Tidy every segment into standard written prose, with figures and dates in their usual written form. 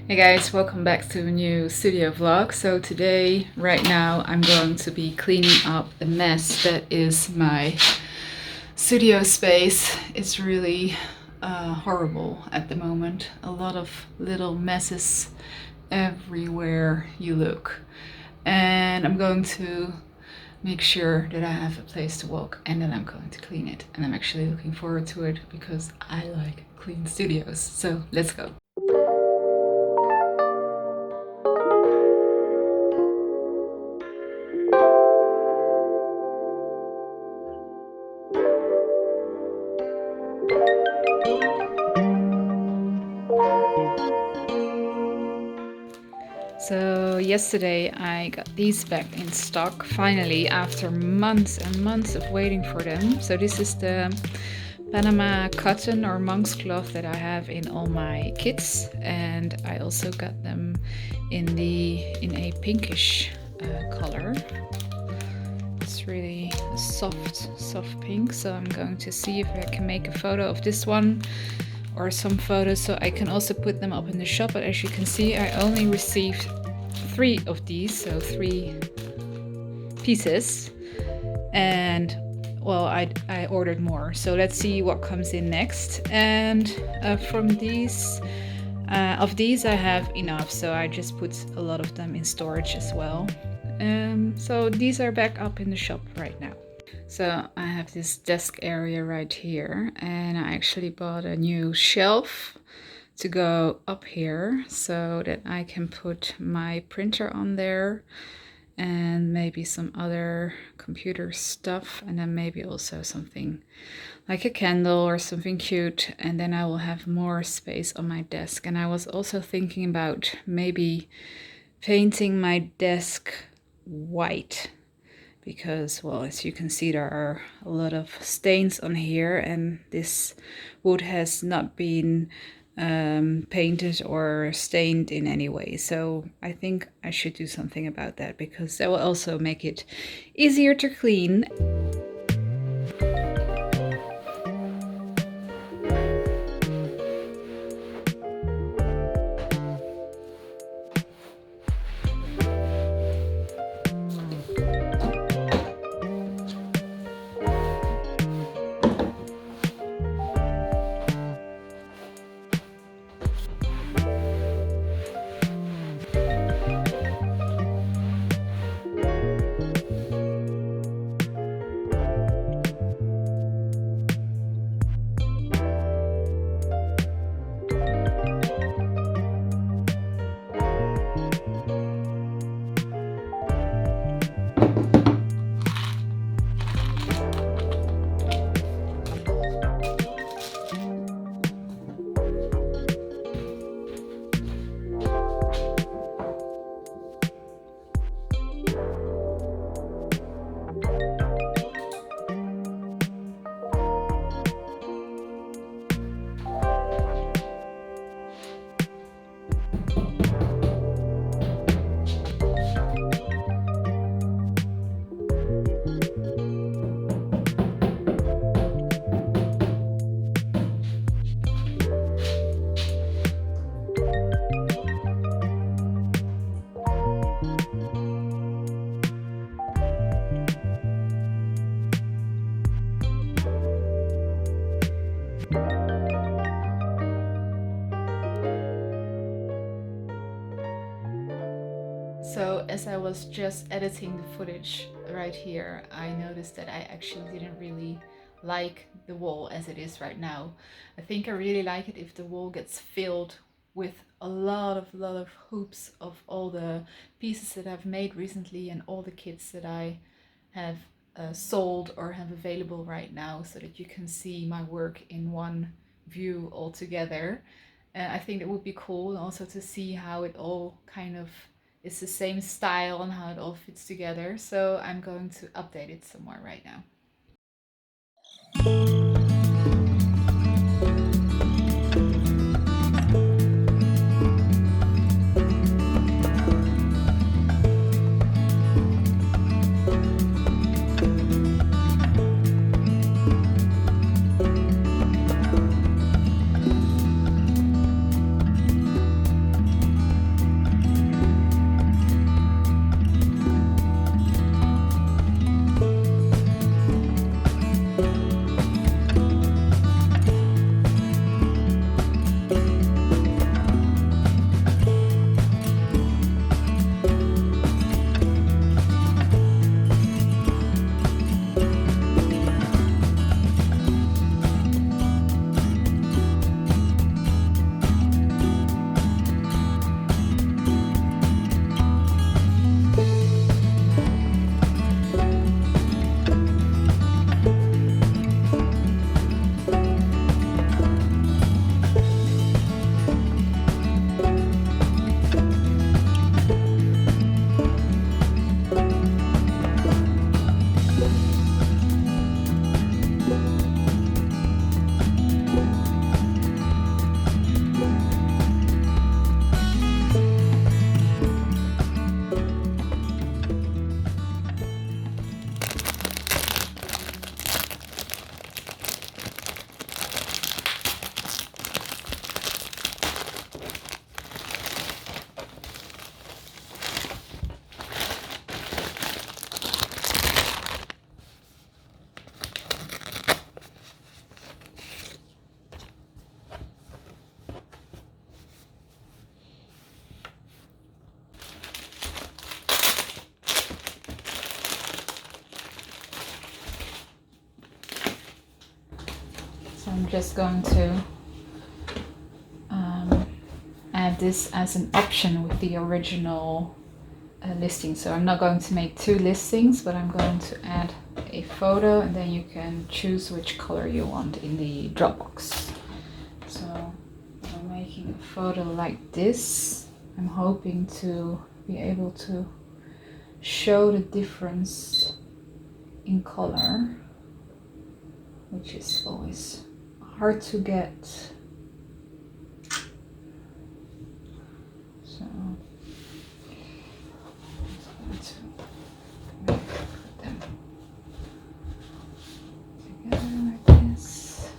Hey guys, welcome back to a new studio vlog. So today, right now, I'm going to be cleaning up the mess that is my studio space. It's really horrible at the moment. A lot of little messes everywhere you look. And I'm going to make sure that I have a place to walk, and then I'm going to clean it. And I'm actually looking forward to it because I like clean studios. So let's go. So yesterday I got these back in stock finally after months and months of waiting for them. So this is the Panama cotton or monk's cloth that I have in all my kits, and I also got them in a pinkish color. It's really a soft pink. So I'm going to see if I can make a photo of this one or some photos so I can also put them up in the shop. But as you can see, I only received 3 of these, so 3 pieces, and well, I ordered more, so let's see what comes in next. And from these of these I have enough, so I just put a lot of them in storage as well. So these are back up in the shop right now. So I have this desk area right here, and I actually bought a new shelf to go up here so that I can put my printer on there and maybe some other computer stuff, and then maybe also something like a candle or something cute, and then I will have more space on my desk. And I was also thinking about maybe painting my desk white, because, well, as you can see, there are a lot of stains on here, and this wood has not been painted or stained in any way. So I think I should do something about that, because that will also make it easier to clean. So as I was just editing the footage right here, I noticed that I actually didn't really like the wall as it is right now. I think I really like it if the wall gets filled with a lot of hoops of all the pieces that I've made recently and all the kits that I have sold or have available right now, so that you can see my work in one view all together. And I think it would be cool also to see how it all kind of is the same style and how it all fits together. So I'm going to update it some more right now. So I'm just going to add this as an option with the original listing. So I'm not going to make 2 listings, but I'm going to add a photo, and then you can choose which color you want in the Dropbox. So I'm making a photo like this. I'm hoping to be able to show the difference in color, which is always hard to get. So I'm going to put them together like this.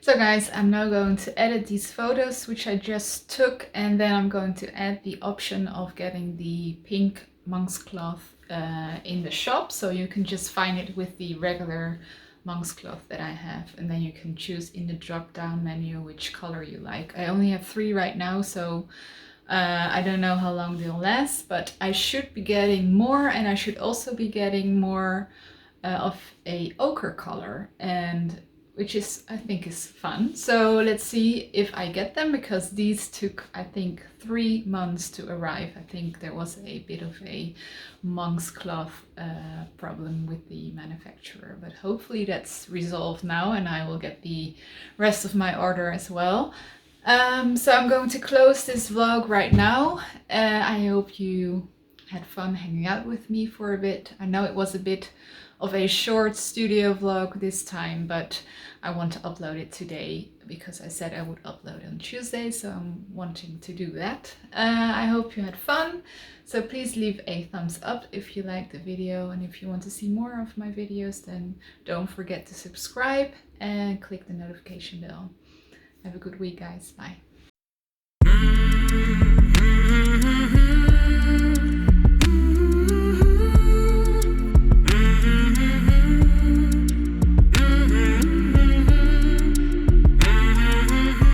So guys, I'm now going to edit these photos which I just took, and then I'm going to add the option of getting the pink monk's cloth in the shop, so you can just find it with the regular monk's cloth that I have, and then you can choose in the drop down menu which color you like. I only have 3 right now, so I don't know how long they'll last, but I should be getting more, and I should also be getting more of a ochre color, and which is, I think, is fun. So let's see if I get them, because these took, I think, 3 months to arrive. I think there was a bit of a monk's cloth problem with the manufacturer, but hopefully that's resolved now and I will get the rest of my order as well. So I'm going to close this vlog right now. I hope you had fun hanging out with me for a bit. I know it was a bit of a short studio vlog this time, but I want to upload it today because I said I would upload on Tuesday, so I'm wanting to do that. I hope you had fun, so please leave a thumbs up if you liked the video, and if you want to see more of my videos, then don't forget to subscribe and click the notification bell. Have a good week, guys. Bye.